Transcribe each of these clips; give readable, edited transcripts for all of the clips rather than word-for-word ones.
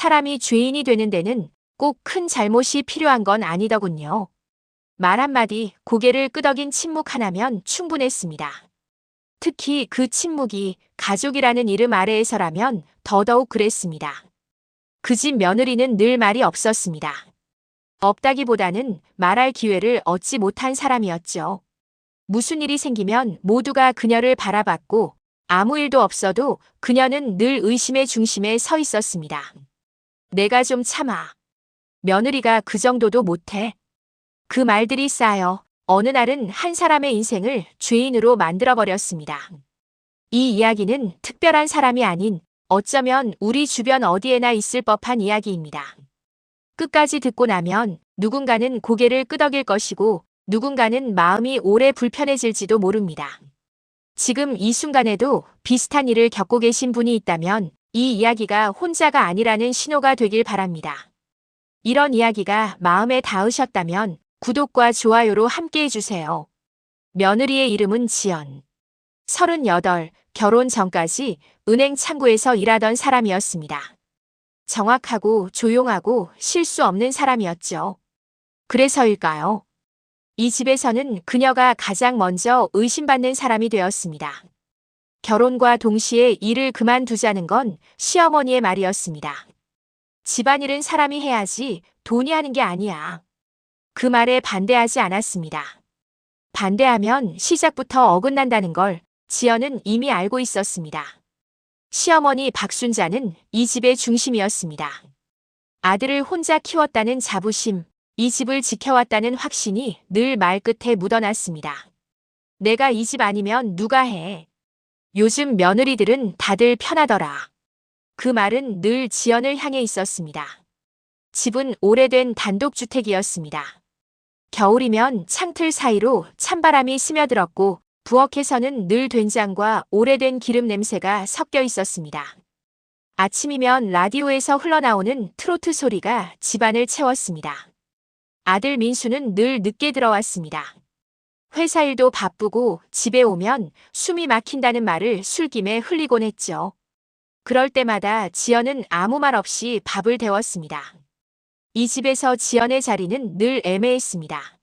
사람이 죄인이 되는 데는 꼭 큰 잘못이 필요한 건 아니더군요. 말 한마디, 고개를 끄덕인 침묵 하나면 충분했습니다. 특히 그 침묵이 가족이라는 이름 아래에서라면 더더욱 그랬습니다. 그 집 며느리는 늘 말이 없었습니다. 없다기보다는 말할 기회를 얻지 못한 사람이었죠. 무슨 일이 생기면 모두가 그녀를 바라봤고 아무 일도 없어도 그녀는 늘 의심의 중심에 서 있었습니다. 내가 좀 참아. 며느리가 그 정도도 못해. 그 말들이 쌓여 어느 날은 한 사람의 인생을 죄인으로 만들어버렸습니다. 이 이야기는 특별한 사람이 아닌 어쩌면 우리 주변 어디에나 있을 법한 이야기입니다. 끝까지 듣고 나면 누군가는 고개를 끄덕일 것이고 누군가는 마음이 오래 불편해질지도 모릅니다. 지금 이 순간에도 비슷한 일을 겪고 계신 분이 있다면 이 이야기가 혼자가 아니라는 신호가 되길 바랍니다. 이런 이야기가 마음에 닿으셨다면 구독과 좋아요로 함께 해주세요. 며느리의 이름은 지연. 38, 결혼 전까지 은행 창구에서 일하던 사람이었습니다. 정확하고 조용하고 실수 없는 사람이었죠. 그래서일까요? 이 집에서는 그녀가 가장 먼저 의심받는 사람이 되었습니다. 결혼과 동시에 일을 그만두자는 건 시어머니의 말이었습니다. 집안일은 사람이 해야지 돈이 하는 게 아니야. 그 말에 반대하지 않았습니다. 반대하면 시작부터 어긋난다는 걸 지연은 이미 알고 있었습니다. 시어머니 박순자는 이 집의 중심이었습니다. 아들을 혼자 키웠다는 자부심, 이 집을 지켜왔다는 확신이 늘 말끝에 묻어났습니다. 내가 이 집 아니면 누가 해. 요즘 며느리들은 다들 편하더라. 그 말은 늘 지연을 향해 있었습니다. 집은 오래된 단독주택이었습니다. 겨울이면 창틀 사이로 찬바람이 스며들었고 부엌에서는 늘 된장과 오래된 기름 냄새가 섞여 있었습니다. 아침이면 라디오에서 흘러나오는 트로트 소리가 집안을 채웠습니다. 아들 민수는 늘 늦게 들어왔습니다. 회사 일도 바쁘고 집에 오면 숨이 막힌다는 말을 술김에 흘리곤 했죠. 그럴 때마다 지연은 아무 말 없이 밥을 데웠습니다. 이 집에서 지연의 자리는 늘 애매했습니다.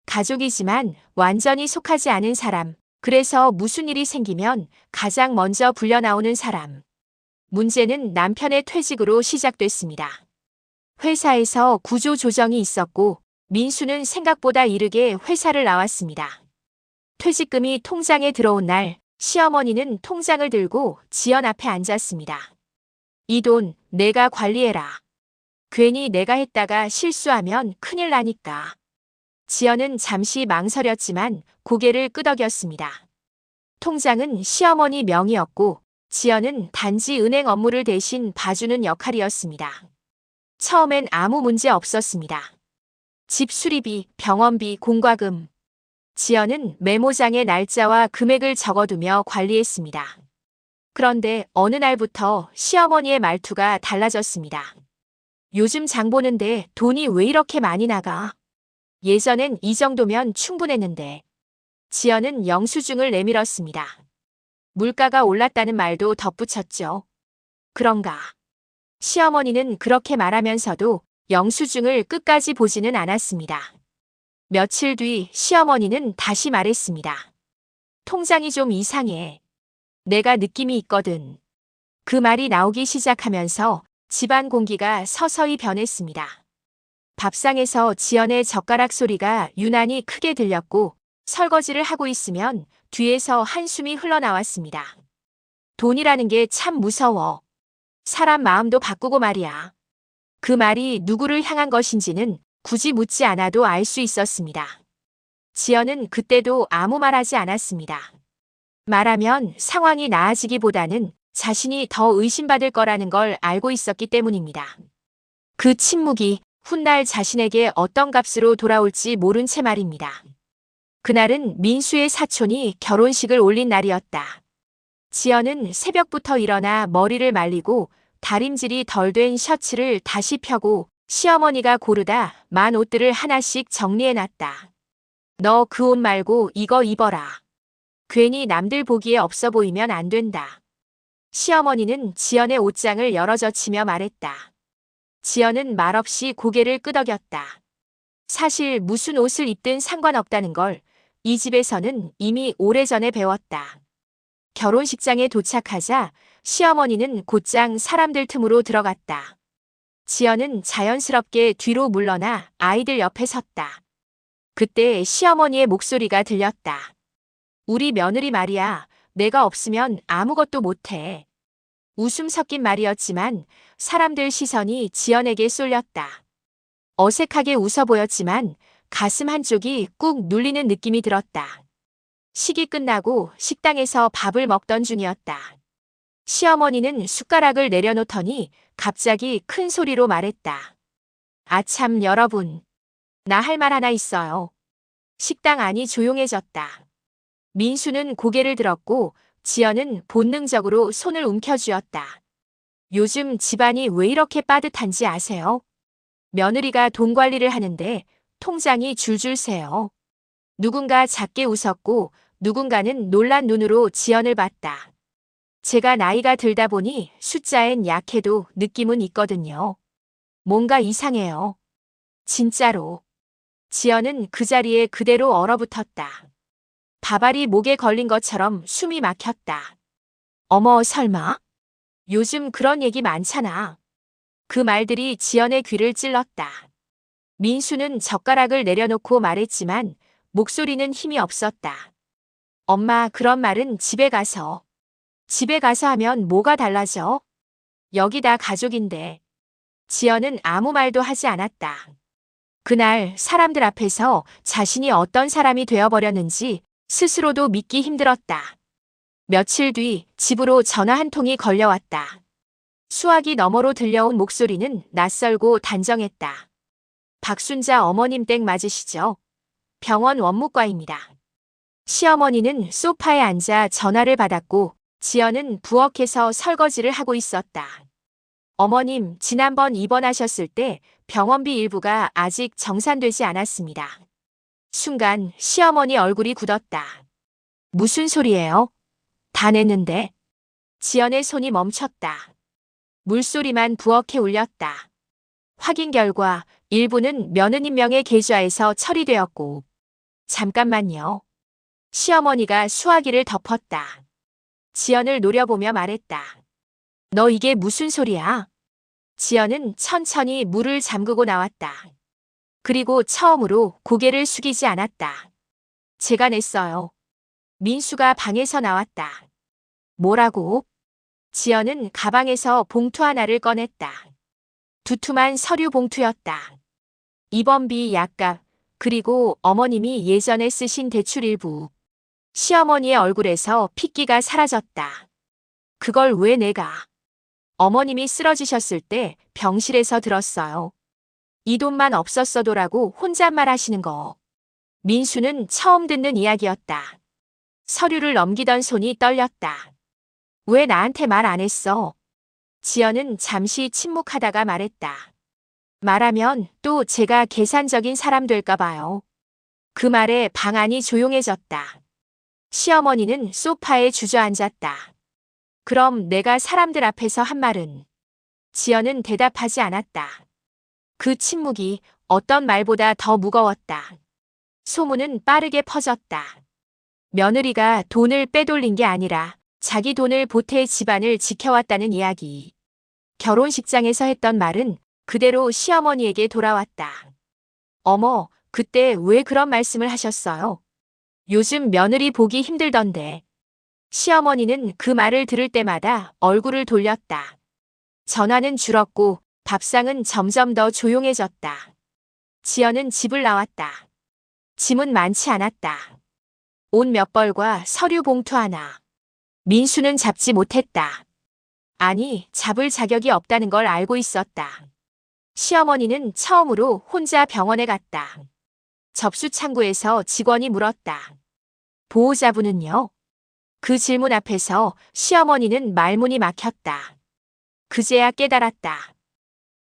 가족이지만 완전히 속하지 않은 사람, 그래서 무슨 일이 생기면 가장 먼저 불려나오는 사람. 문제는 남편의 퇴직으로 시작됐습니다. 회사에서 구조 조정이 있었고 민수는 생각보다 이르게 회사를 나왔습니다. 퇴직금이 통장에 들어온 날 시어머니는 통장을 들고 지연 앞에 앉았습니다. 이 돈 내가 관리해라. 괜히 내가 했다가 실수하면 큰일 나니까. 지연은 잠시 망설였지만 고개를 끄덕였습니다. 통장은 시어머니 명의였고 지연은 단지 은행 업무를 대신 봐주는 역할이었습니다. 처음엔 아무 문제 없었습니다. 집 수리비, 병원비, 공과금. 지연은 메모장에 날짜와 금액을 적어두며 관리했습니다. 그런데 어느 날부터 시어머니의 말투가 달라졌습니다. 요즘 장 보는데 돈이 왜 이렇게 많이 나가? 예전엔 이 정도면 충분했는데. 지연은 영수증을 내밀었습니다. 물가가 올랐다는 말도 덧붙였죠. 그런가? 시어머니는 그렇게 말하면서도 영수증을 끝까지 보지는 않았습니다. 며칠 뒤 시어머니는 다시 말했습니다. 통장이 좀 이상해. 내가 느낌이 있거든. 그 말이 나오기 시작하면서 집안 공기가 서서히 변했습니다. 밥상에서 지연의 젓가락 소리가 유난히 크게 들렸고 설거지를 하고 있으면 뒤에서 한숨이 흘러나왔습니다. 돈이라는 게 참 무서워. 사람 마음도 바꾸고 말이야. 그 말이 누구를 향한 것인지는 굳이 묻지 않아도 알 수 있었습니다. 지연은 그때도 아무 말하지 않았습니다. 말하면 상황이 나아지기보다는 자신이 더 의심받을 거라는 걸 알고 있었기 때문입니다. 그 침묵이 훗날 자신에게 어떤 값으로 돌아올지 모른 채 말입니다. 그날은 민수의 사촌이 결혼식을 올린 날이었다. 지연은 새벽부터 일어나 머리를 말리고 다림질이 덜 된 셔츠를 다시 펴고 시어머니가 고르다 만 옷들을 하나씩 정리해놨다. 너 그 옷 말고 이거 입어라. 괜히 남들 보기에 없어 보이면 안 된다. 시어머니는 지연의 옷장을 열어젖히며 말했다. 지연은 말없이 고개를 끄덕였다. 사실 무슨 옷을 입든 상관없다는 걸 이 집에서는 이미 오래전에 배웠다. 결혼식장에 도착하자 시어머니는 곧장 사람들 틈으로 들어갔다. 지연은 자연스럽게 뒤로 물러나 아이들 옆에 섰다. 그때 시어머니의 목소리가 들렸다. 우리 며느리 말이야. 내가 없으면 아무것도 못해. 웃음 섞인 말이었지만 사람들 시선이 지연에게 쏠렸다. 어색하게 웃어 보였지만 가슴 한쪽이 꾹 눌리는 느낌이 들었다. 식이 끝나고 식당에서 밥을 먹던 중이었다. 시어머니는 숟가락을 내려놓더니 갑자기 큰 소리로 말했다. 아참 여러분, 나 할 말 하나 있어요. 식당 안이 조용해졌다. 민수는 고개를 들었고 지연은 본능적으로 손을 움켜쥐었다. 요즘 집안이 왜 이렇게 빠듯한지 아세요? 며느리가 돈 관리를 하는데 통장이 줄줄 새요. 누군가 작게 웃었고 누군가는 놀란 눈으로 지연을 봤다. 제가 나이가 들다 보니 숫자엔 약해도 느낌은 있거든요. 뭔가 이상해요. 진짜로. 지연은 그 자리에 그대로 얼어붙었다. 밥알이 목에 걸린 것처럼 숨이 막혔다. 어머, 설마? 요즘 그런 얘기 많잖아. 그 말들이 지연의 귀를 찔렀다. 민수는 젓가락을 내려놓고 말했지만 목소리는 힘이 없었다. 엄마, 그런 말은 집에 가서. 집에 가서 하면 뭐가 달라져? 여기 다 가족인데. 지연은 아무 말도 하지 않았다. 그날 사람들 앞에서 자신이 어떤 사람이 되어버렸는지 스스로도 믿기 힘들었다. 며칠 뒤 집으로 전화 한 통이 걸려왔다. 수화기 너머로 들려온 목소리는 낯설고 단정했다. 박순자 어머님 댁 맞으시죠? 병원 원무과입니다. 시어머니는 소파에 앉아 전화를 받았고 지연은 부엌에서 설거지를 하고 있었다. 어머님, 지난번 입원하셨을 때 병원비 일부가 아직 정산되지 않았습니다. 순간 시어머니 얼굴이 굳었다. 무슨 소리예요? 다 냈는데. 지연의 손이 멈췄다. 물소리만 부엌에 울렸다. 확인 결과 일부는 며느님 명의 계좌에서 처리되었고. 잠깐만요. 시어머니가 수화기를 덮었다. 지연을 노려보며 말했다. 너 이게 무슨 소리야? 지연은 천천히 물을 잠그고 나왔다. 그리고 처음으로 고개를 숙이지 않았다. 제가 냈어요. 민수가 방에서 나왔다. 뭐라고? 지연은 가방에서 봉투 하나를 꺼냈다. 두툼한 서류 봉투였다. 입원비 약값, 그리고 어머님이 예전에 쓰신 대출 일부. 시어머니의 얼굴에서 핏기가 사라졌다. 그걸 왜 내가? 어머님이 쓰러지셨을 때 병실에서 들었어요. 이 돈만 없었어도라고 혼잣말 하시는 거. 민수는 처음 듣는 이야기였다. 서류를 넘기던 손이 떨렸다. 왜 나한테 말 안 했어? 지연은 잠시 침묵하다가 말했다. 말하면 또 제가 계산적인 사람 될까 봐요. 그 말에 방 안이 조용해졌다. 시어머니는 소파에 주저앉았다. 그럼 내가 사람들 앞에서 한 말은? 지연은 대답하지 않았다. 그 침묵이 어떤 말보다 더 무거웠다. 소문은 빠르게 퍼졌다. 며느리가 돈을 빼돌린 게 아니라 자기 돈을 보태 집안을 지켜왔다는 이야기. 결혼식장에서 했던 말은 그대로 시어머니에게 돌아왔다. 어머, 그때 왜 그런 말씀을 하셨어요? 요즘 며느리 보기 힘들던데. 시어머니는 그 말을 들을 때마다 얼굴을 돌렸다. 전화는 줄었고 밥상은 점점 더 조용해졌다. 지연은 집을 나왔다. 짐은 많지 않았다. 옷 몇 벌과 서류 봉투 하나. 민수는 잡지 못했다. 아니, 잡을 자격이 없다는 걸 알고 있었다. 시어머니는 처음으로 혼자 병원에 갔다. 접수 창구에서 직원이 물었다. 보호자분은요? 그 질문 앞에서 시어머니는 말문이 막혔다. 그제야 깨달았다.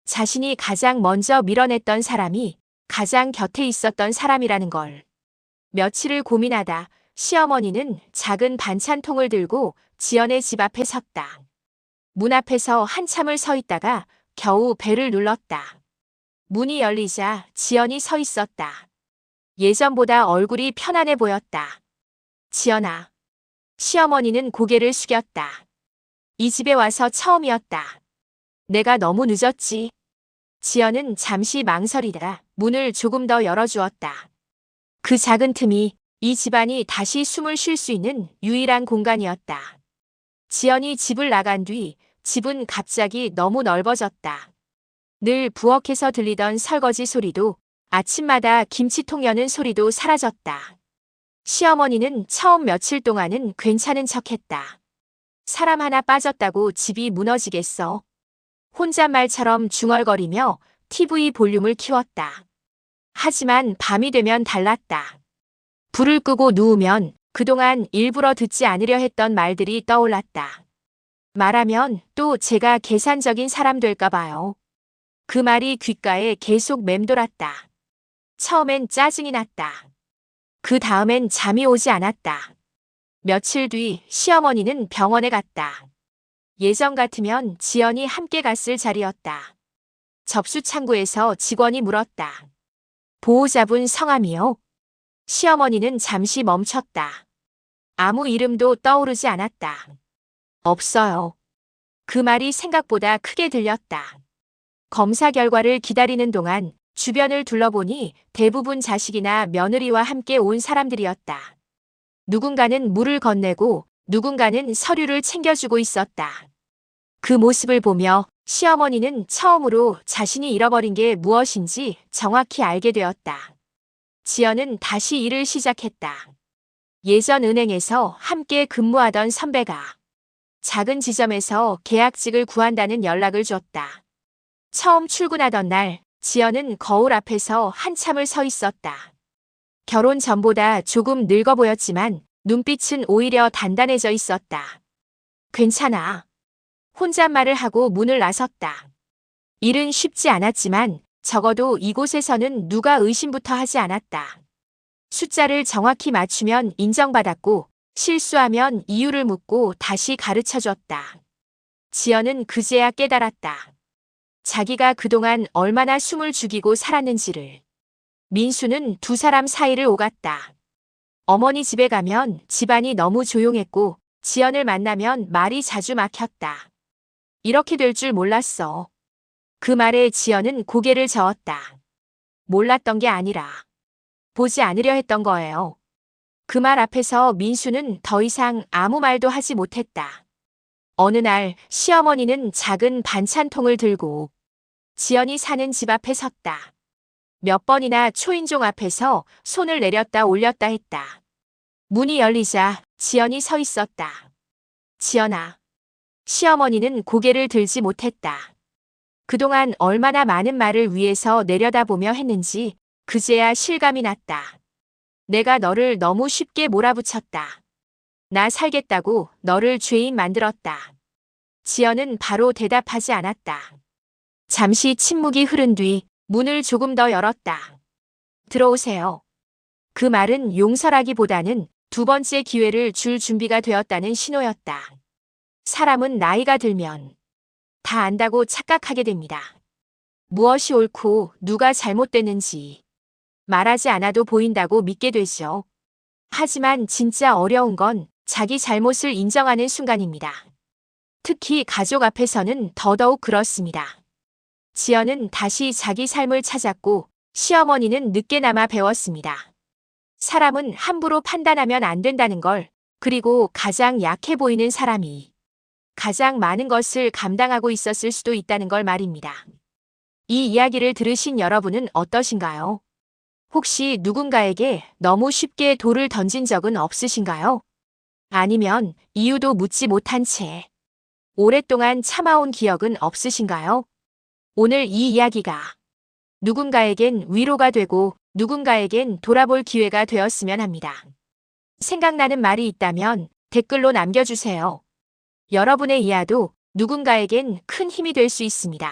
자신이 가장 먼저 밀어냈던 사람이 가장 곁에 있었던 사람이라는 걸. 며칠을 고민하다 시어머니는 작은 반찬통을 들고 지연의 집 앞에 섰다. 문 앞에서 한참을 서 있다가 겨우 벨을 눌렀다. 문이 열리자 지연이 서 있었다. 예전보다 얼굴이 편안해 보였다. 지연아. 시어머니는 고개를 숙였다. 이 집에 와서 처음이었다. 내가 너무 늦었지. 지연은 잠시 망설이다가 문을 조금 더 열어주었다. 그 작은 틈이 이 집안이 다시 숨을 쉴 수 있는 유일한 공간이었다. 지연이 집을 나간 뒤 집은 갑자기 너무 넓어졌다. 늘 부엌에서 들리던 설거지 소리도 아침마다 김치통 여는 소리도 사라졌다. 시어머니는 처음 며칠 동안은 괜찮은 척했다. 사람 하나 빠졌다고 집이 무너지겠어. 혼잣말처럼 중얼거리며 TV 볼륨을 키웠다. 하지만 밤이 되면 달랐다. 불을 끄고 누우면 그동안 일부러 듣지 않으려 했던 말들이 떠올랐다. 말하면 또 제가 계산적인 사람 될까 봐요. 그 말이 귓가에 계속 맴돌았다. 처음엔 짜증이 났다. 그 다음엔 잠이 오지 않았다. 며칠 뒤 시어머니는 병원에 갔다. 예전 같으면 지연이 함께 갔을 자리였다. 접수 창구에서 직원이 물었다. 보호자분 성함이요? 시어머니는 잠시 멈췄다. 아무 이름도 떠오르지 않았다. 없어요. 그 말이 생각보다 크게 들렸다. 검사 결과를 기다리는 동안 주변을 둘러보니 대부분 자식이나 며느리와 함께 온 사람들이었다. 누군가는 물을 건네고 누군가는 서류를 챙겨주고 있었다. 그 모습을 보며 시어머니는 처음으로 자신이 잃어버린 게 무엇인지 정확히 알게 되었다. 지연은 다시 일을 시작했다. 예전 은행에서 함께 근무하던 선배가 작은 지점에서 계약직을 구한다는 연락을 줬다. 처음 출근하던 날 지연은 거울 앞에서 한참을 서 있었다. 결혼 전보다 조금 늙어 보였지만 눈빛은 오히려 단단해져 있었다. 괜찮아. 혼잣말을 하고 문을 나섰다. 일은 쉽지 않았지만 적어도 이곳에서는 누가 의심부터 하지 않았다. 숫자를 정확히 맞추면 인정받았고 실수하면 이유를 묻고 다시 가르쳐줬다. 지연은 그제야 깨달았다. 자기가 그동안 얼마나 숨을 죽이고 살았는지를. 민수는 두 사람 사이를 오갔다. 어머니 집에 가면 집안이 너무 조용했고 지연을 만나면 말이 자주 막혔다. 이렇게 될 줄 몰랐어. 그 말에 지연은 고개를 저었다. 몰랐던 게 아니라 보지 않으려 했던 거예요. 그 말 앞에서 민수는 더 이상 아무 말도 하지 못했다. 어느 날 시어머니는 작은 반찬통을 들고 지연이 사는 집 앞에 섰다. 몇 번이나 초인종 앞에서 손을 내렸다 올렸다 했다. 문이 열리자 지연이 서 있었다. 지연아. 시어머니는 고개를 들지 못했다. 그동안 얼마나 많은 말을 위에서 내려다보며 했는지 그제야 실감이 났다. 내가 너를 너무 쉽게 몰아붙였다. 나 살겠다고 너를 죄인 만들었다. 지연은 바로 대답하지 않았다. 잠시 침묵이 흐른 뒤 문을 조금 더 열었다. 들어오세요. 그 말은 용서라기보다는 두 번째 기회를 줄 준비가 되었다는 신호였다. 사람은 나이가 들면 다 안다고 착각하게 됩니다. 무엇이 옳고 누가 잘못됐는지 말하지 않아도 보인다고 믿게 되죠. 하지만 진짜 어려운 건 자기 잘못을 인정하는 순간입니다. 특히 가족 앞에서는 더더욱 그렇습니다. 지연은 다시 자기 삶을 찾았고 시어머니는 늦게나마 배웠습니다. 사람은 함부로 판단하면 안 된다는 걸, 그리고 가장 약해 보이는 사람이 가장 많은 것을 감당하고 있었을 수도 있다는 걸 말입니다. 이 이야기를 들으신 여러분은 어떠신가요? 혹시 누군가에게 너무 쉽게 돌을 던진 적은 없으신가요? 아니면 이유도 묻지 못한 채 오랫동안 참아온 기억은 없으신가요? 오늘 이 이야기가 누군가에겐 위로가 되고 누군가에겐 돌아볼 기회가 되었으면 합니다. 생각나는 말이 있다면 댓글로 남겨주세요. 여러분의 이야도 누군가에겐 큰 힘이 될 수 있습니다.